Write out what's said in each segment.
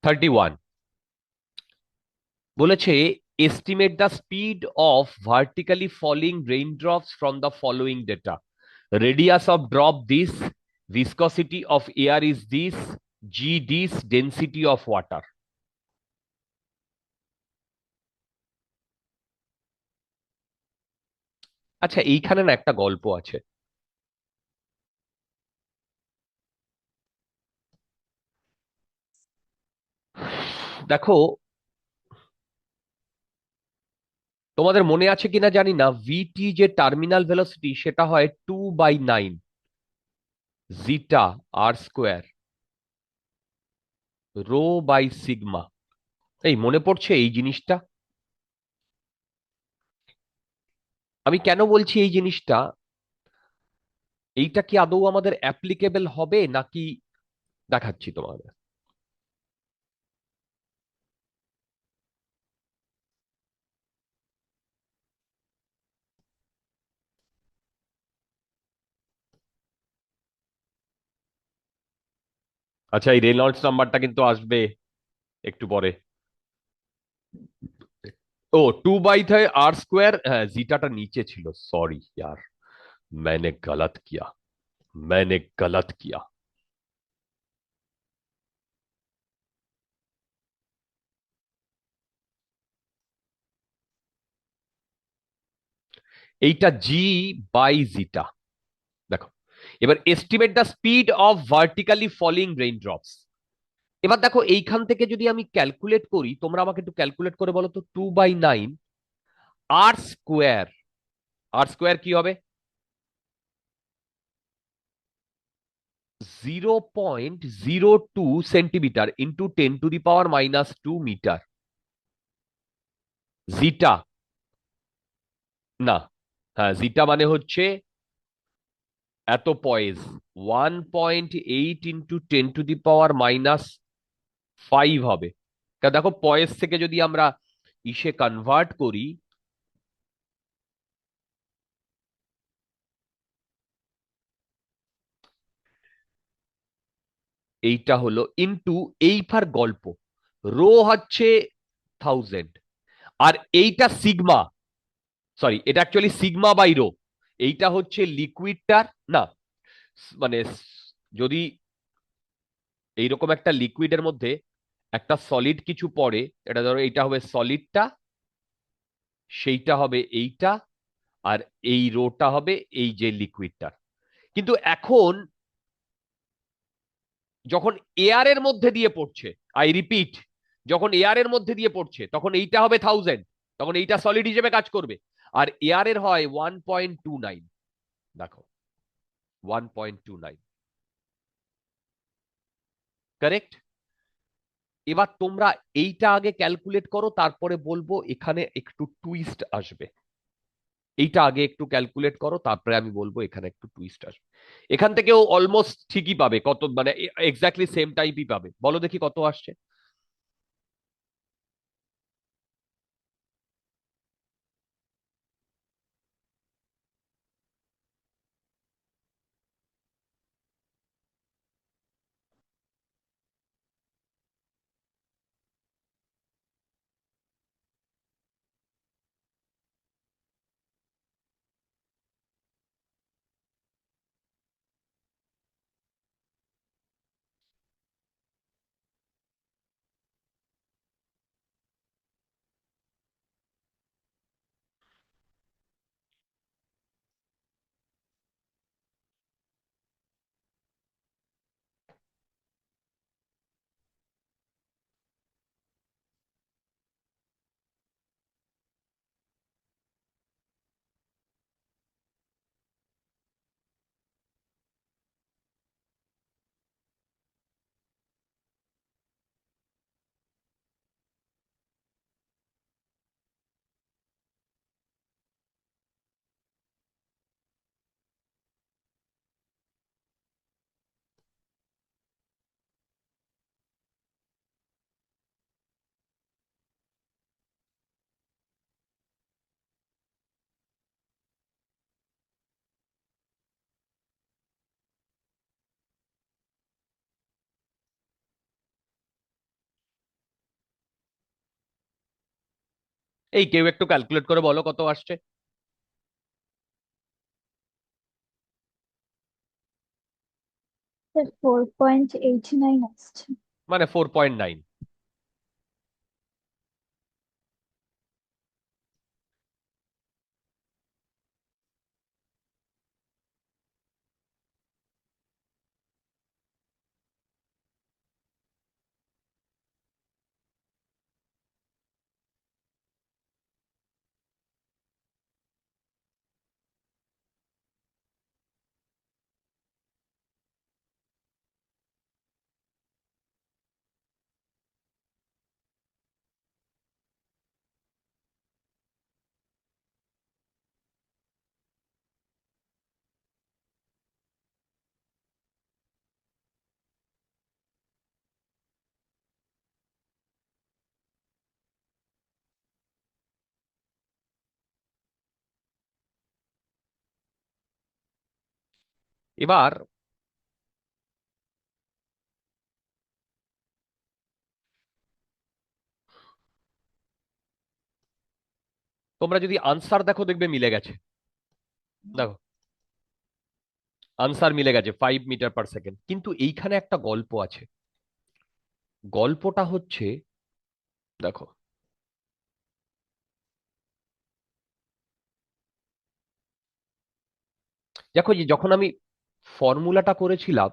31 বলেছে, estimate the speed of vertically falling raindrops from the following data. Radius of drop this, viscosity of air is this, g this, density of water. আচ্ছা, এইখানে না একটা গল্প আছে। দেখো, তোমাদের মনে আছে কিনা জানি না, ভিটি যে টার্মিনাল ভেলোসিটি সেটা হয় 2/9 জিটা আর স্কোয়ার রো বাই সিগমা। এই মনে পড়ছে এই জিনিসটা? আমি কেন বলছি এই জিনিসটা, এইটা কি আদৌ আমাদের অ্যাপ্লিকেবল হবে নাকি দেখাচ্ছি তোমাদের। আচ্ছা, এই রেনল্ডস নাম্বারটা কিন্তু আসবে একটু পরে। ও 2/r², হ্যাঁ জিটাটা নিচে ছিল, সরি यार, मैंने गलत किया, मैंने गलत किया। এইটা জি বাই জিটা। দেখো, এবার estimate the speed of vertically falling raindrops. এবার দেখো, এইখান থেকে যদি আমি ক্যালকুলেট করি, তোমরা আমাকে একটু ক্যালকুলেট করে বলো তো, 2/9 আর স্কোয়ার, আর স্কোয়ার কি হবে? 0.02 সেন্টিমিটার ইন্টু 10⁻⁻²মিটার। জিটা, না, হ্যাঁ জিটা মানে হচ্ছে এত পয়েজ, 1.8 ইন্টু 10⁻⁻5 হবে। দেখো, পয়েজ থেকে যদি আমরা ইসে কনভার্ট করি, এইটা হলো ইন্টু, এইবার গল্প, রো হচ্ছে 1000, আর এইটা সিগমা, সরি এটা অ্যাকচুয়ালি সিগমা বাই রো। এইটা হচ্ছে লিকুইডটার, না মানে যদি এইরকম একটা লিকুইডের মধ্যে একটা সলিড কিছু পড়ে, এটা ধরো এইটা হবে সলিডটা, সেইটা হবে এইটা, আর এই রোটা হবে এই যে লিকুইডটার। কিন্তু এখন যখন এয়ারের মধ্যে দিয়ে পড়ছে, আই রিপিট, যখন এয়ারের মধ্যে দিয়ে পড়ছে তখন এইটা হবে 1000, তখন এইটা সলিড হিসেবে কাজ করবে। আর এয়ারের হয় 1.29, দেখো 1.29, কারেক্ট। এবার তোমরা এইটা আগে ক্যালকুলেট করো, তারপরে বলবো এখানে একটু টুইস্ট আসবে। এইটা আগে একটু ক্যালকুলেট করো, তারপরে আমি বলবো এখানে একটু টুইস্ট আসবে। এখান থেকেও অলমোস্ট ঠিকই পাবে, কত মানে এক্স্যাক্টলি সেম টাইপই পাবে। বলো দেখি কত আসছে। এই কেউ একটু ক্যালকুলেট করে বলো কত আসছে। 4.89 আসছে। মানে 4.9। এবার তোমরা যদি আনসার দেখো দেখবে মিলে গেছে। দেখো আনসার মিলে গেছে 5 মিটার পার সেকেন্ড, কিন্তু এইখানে একটা গল্প আছে। গল্পটা হচ্ছে, দেখো দেখো যে যখন আমি ফর্মুলাটা করেছিলাম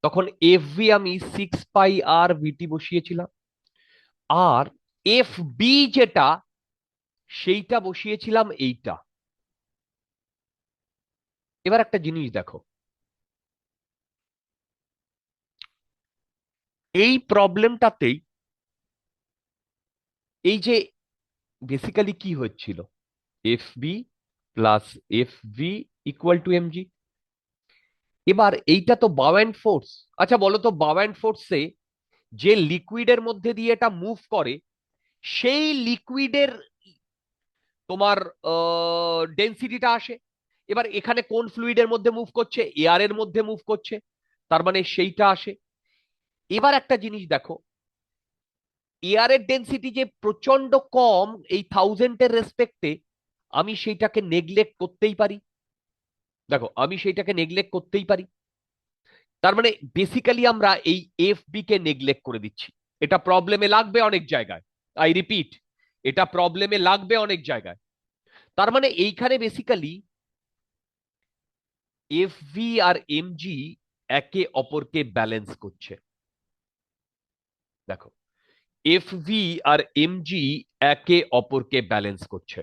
তখন এফ ভি আমি 6 পাই আর ভিটি বসিয়েছিলাম, আর এফ বি যেটা সেইটা বসিয়েছিলাম এইটা। এবার একটা জিনিস দেখো, এই প্রবলেমটাতেই এই যে বেসিক্যালি কি হচ্ছিল, F B plus F V equal to M G. এবার এইটা তো বাউ অ্যান্ড ফোর্স। আচ্ছা বলো তো, বাউ অ্যান্ড ফোর্সে যে লিকুইডের মধ্যে দিয়ে এটা মুভ করে, সেই লিকুইডের তোমার ডেন্সিটিটা আসে। এবার এখানে কোন ফ্লুইডের মধ্যে মুভ করছে, এয়ারের মধ্যে মুভ করছে, তার মানে সেইটা আসে। এবার একটা জিনিস দেখো, এয়ারের ডেন্সিটি যে প্রচন্ড কম এই থাউজেন্ডের রেসপেক্টে, আমি সেইটাকে নেগলেক্ট করতেই পারি। দেখো আমি সেইটাকে নেগলেক্ট করতেই পারি। তার মানে বেসিক্যালি আমরা এই এফ বি কে নেগলেক্ট করে দিচ্ছি। এটা প্রবলেমে লাগবে অনেক জায়গায়। আই রিপিট, এটা প্রবলেমে লাগবে অনেক জায়গায়। তার মানে এইখানে বেসিক্যালি এফ ভি আর এম জি একে অপরকে ব্যালেন্স করছে। দেখো এফ ভি আর এম জি একে অপরকে ব্যালেন্স করছে।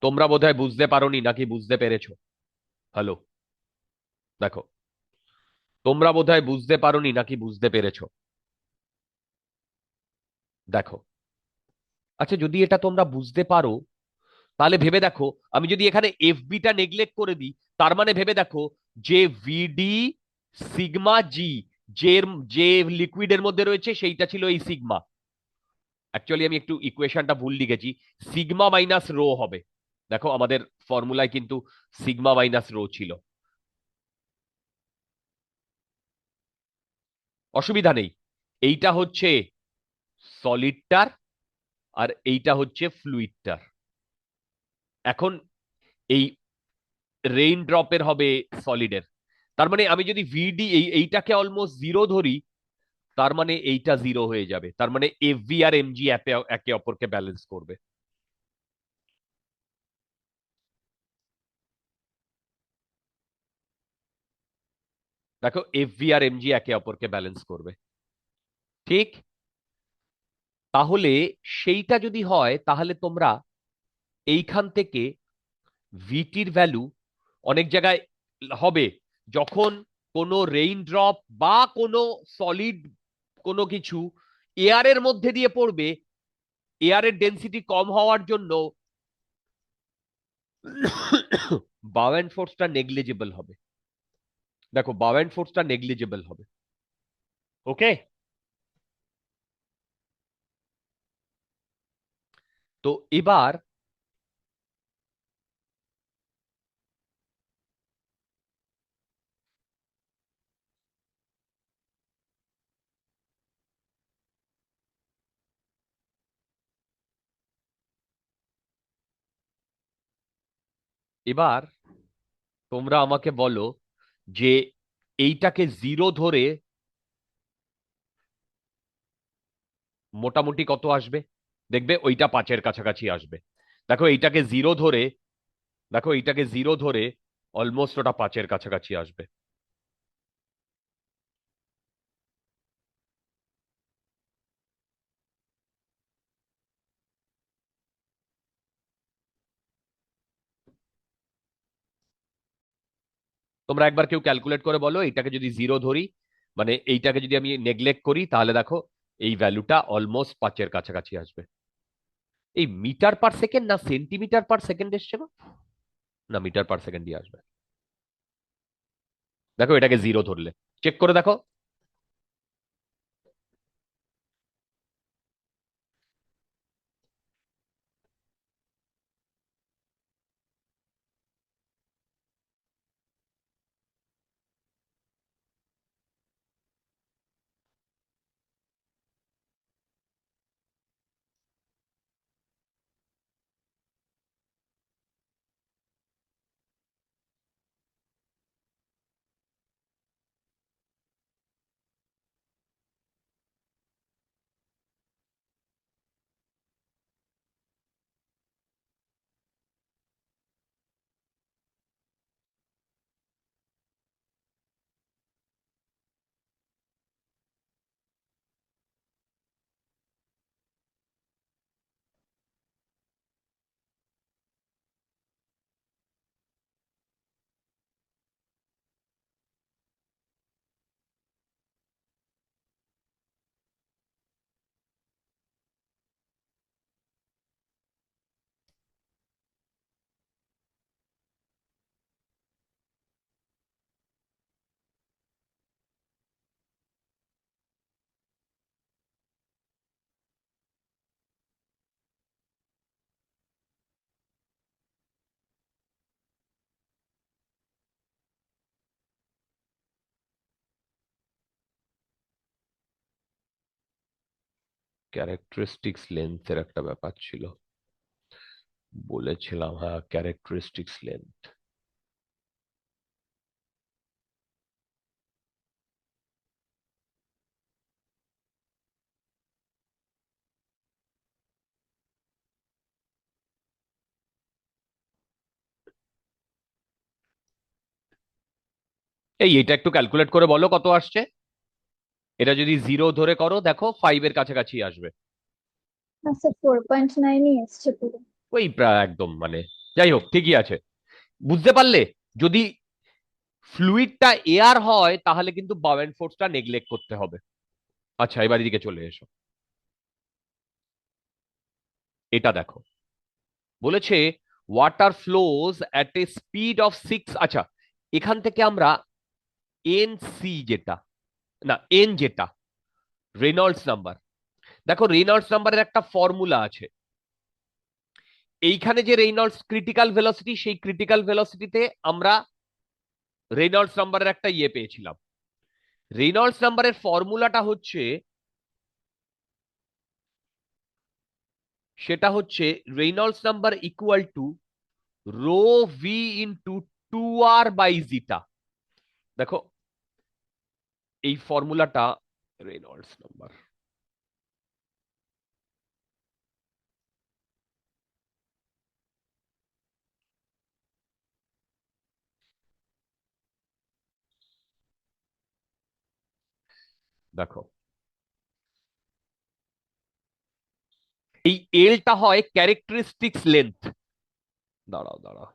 তোমরা বোধহয় বুঝতে পারোনি নাকি বুঝতে পেরেছো? হ্যালো, দেখো তোমরা বোধহয় বুঝতে পারোনি নাকি বুঝতে পেরেছো? দেখো, আচ্ছা যদি এটা তোমরা বুঝতে পারো তাহলে ভেবে দেখো, আমি যদি এখানে এফ বিটা নেগলেক্ট করে দিই, তার মানে ভেবে দেখো যে ভিডি সিগমা জি, যে যে লিকুইডের মধ্যে রয়েছে সেইটা ছিল এই সিগমা। অ্যাকচুয়ালি আমি একটু ইকুয়েশনটা ভুল লিখেছি, সিগমা মাইনাস রো হবে। দেখো আমাদের ফর্মুলায় কিন্তু সিগমা মাইনাস রো ছিল। অসুবিধা নেই। এইটা হচ্ছে সলিডটার, আর এইটা হচ্ছে ফ্লুইডটার। এখন এই রেইন ড্রপের হবে সলিডের। তার মানে আমি যদি ভিডি এইটাকে অলমোস্ট জিরো ধরি, তার মানে এইটা জিরো হয়ে যাবে। তার মানে এফ ভি আর এম জি একে একে অপরকে ব্যালেন্স করবে। দেখো এফ ভি আর এম জি একে অপরকে ব্যালেন্স করবে, ঠিক? তাহলে সেইটা যদি হয় তাহলে তোমরা এইখান থেকে ভিটির ভ্যালু অনেক জায়গায় হবে, যখন কোনো রেইন ড্রপ বা কোনো সলিড কোনো কিছু এয়ারের মধ্যে দিয়ে পড়বে, এয়ারের ডেন্সিটি কম হওয়ার জন্য বাউ অ্যান্ড ফোর্সটা নেগলিজেবল হবে। দেখো বাউ অ্যান্ড ফোর্সটা নেগলিজেবল হবে। ওকে, তো এবার এবার তোমরা আমাকে বলো যে এইটাকে জিরো ধরে মোটামুটি কত আসবে। দেখবে ওইটা 5-এর কাছাকাছি আসবে। দেখো এইটাকে জিরো ধরে, দেখো এইটাকে জিরো ধরে অলমোস্ট ওটা 5-এর কাছাকাছি আসবে। তোমরা একবার কেউ ক্যালকুলেট করে বলো, এইটাকে যদি জিরো ধরি, মানে এইটাকে যদি আমি নেগলেক্ট করি, তাহলে দেখো এই ভ্যালুটা অলমোস্ট 5-এর কাছাকাছি আসবে। এই মিটার পার সেকেন্ড না সেন্টিমিটার পার সেকেন্ড এসছে না? না, মিটার পার সেকেন্ডই আসবে। দেখো এটাকে জিরো ধরলে চেক করে দেখো। ক্যারেক্টারিস্টিক্স লেন্থের একটা ব্যাপার ছিল, বলেছিলাম, হ্যাঁ ক্যারেক্টারিস্টিক্স লেন্থ। এটা একটু ক্যালকুলেট করে বলো কত আসছে। এটা যদি জিরো ধরে করো, দেখো 5-এর কাছাকাছি আসবে। না স্যার, 4.9ই এসছে পুরো। ওই প্রায় একদম, মানে যাই হোক ঠিকই আছে। বুঝতে পারলে? যদি ফ্লুইডটা এয়ার হয় তাহলে কিন্তু বাউন্ড ফোর্সটা নেগলেক্ট করতে হবে। আচ্ছা, এবার এদিকে চলে এসো। এটা দেখো, বলেছে water flows at a speed of 6। আচ্ছা, এখান থেকে আমরা এন সি যেটা, না এন যেটা রেনল্ডস নাম্বার, দেখো রেনল্ডস নাম্বারের একটা ফর্মুলা আছে। এইখানে যে রেনল্ডস ক্রিটিক্যাল ভেলোসিটি, সেই ক্রিটিক্যাল ভেলোসিটিতে আমরা রেনল্ডস নাম্বারের একটা পেয়েছিলাম। রেনল্ডস নাম্বারের ফর্মুলাটা হচ্ছে, সেটা হচ্ছে Reynolds number equal to rho v into 2r/জিটা। দেখো এই ফর্মুলাটা রেনল্ডস নাম্বার, দেখো এই এলটা হয় ক্যারেক্টারিস্টিক্স লেন্থ। দাঁড়াও দাঁড়াও,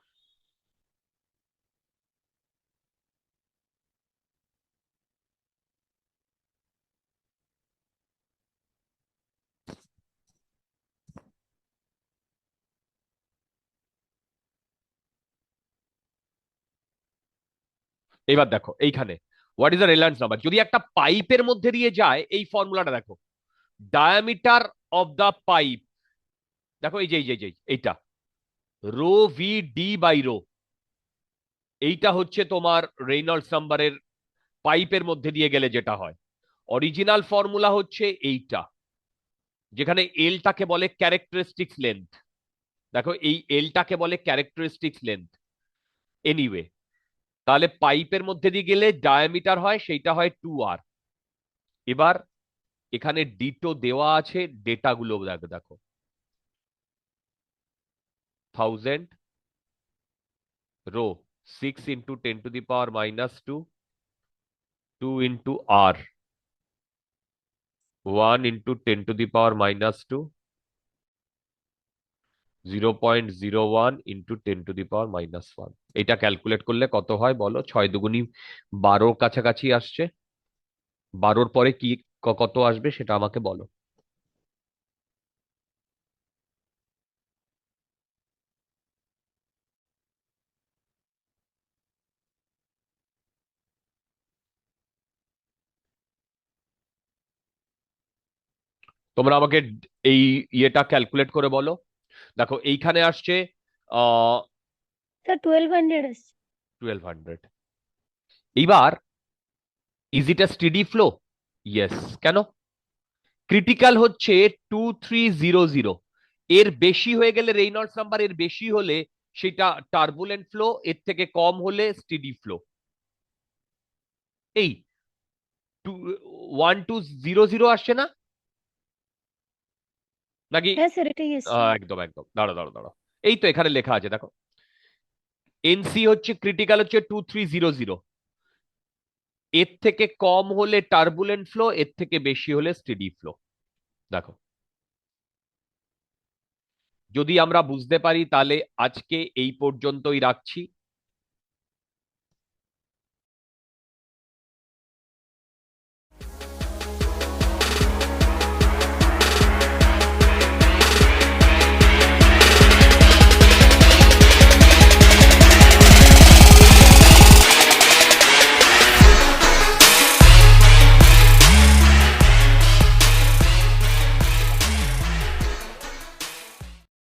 এবার দেখো এইখানে what is the Reynolds number যদি একটা পাইপের মধ্যে দিয়ে যায়। এই ফর্মুলাটা দেখো, ডায়ামিটার অফ দ্য পাইপ, দেখো এই যে এইটা rho V D by rho, এইটা হচ্ছে তোমার রেনল্ডস নাম্বারের পাইপের মধ্যে দিয়ে গেলে যেটা হয়। অরিজিনাল ফর্মুলা হচ্ছে এইটা, যেখানে এলটাকে বলে ক্যারেক্টারিস্টিক্স লেন্থ। দেখো এই এলটাকে বলে ক্যারেক্টারিস্টিক্স লেন্থ। এনিওয়ে, তাহলে পাইপের মধ্যে দিয়ে গেলে ডায়ামিটার হয়, সেইটা হয় 2r। এবার এখানে ডিটো দেওয়া আছে, ডেটাগুলো দেখো দেখো, 1000 রো, 6 × 10⁻², 2 × r, 1 × 10⁻², 0.01 × 10⁻1। এটা ক্যালকুলেট করলে কত হয় বলো? 6 × 2 = 12 কাছাকাছি আসছে। 12-র পরে কি কত আসবে সেটা আমাকে বলো। তোমরা আমাকে এই ইয়েটা ক্যালকুলেট করে বলো। দেখো এইখানে আসছে আহ স্যার 1200 আসছে। 1200। এইবার is it a steady flow? Yes. কেন? ক্রিটিক্যাল হচ্ছে 2300। এর বেশি হয়ে গেলে, রেইনল্ডস নাম্বার এর বেশি হলে সেটা টার্বুলেন্ট ফ্লো, এর থেকে কম হলে স্টেডি ফ্লো। এই 1200 আসছে না নাকি? হ্যাঁ স্যার এটাই এসছে। একদম একদম, দাঁড়া দাঁড়া দাঁড়া, এই তো এখানে লেখা আছে দেখো, এনসি হচ্ছে ক্রিটিক্যাল হচ্ছে 2300। এর থেকে কম হলে টার্বুলেন্ট ফ্লো, এর থেকে বেশি হলে স্টেডি ফ্লো। দেখো, যদি আমরা বুঝতে পারি তাহলে আজকে এই পর্যন্তই রাখছি।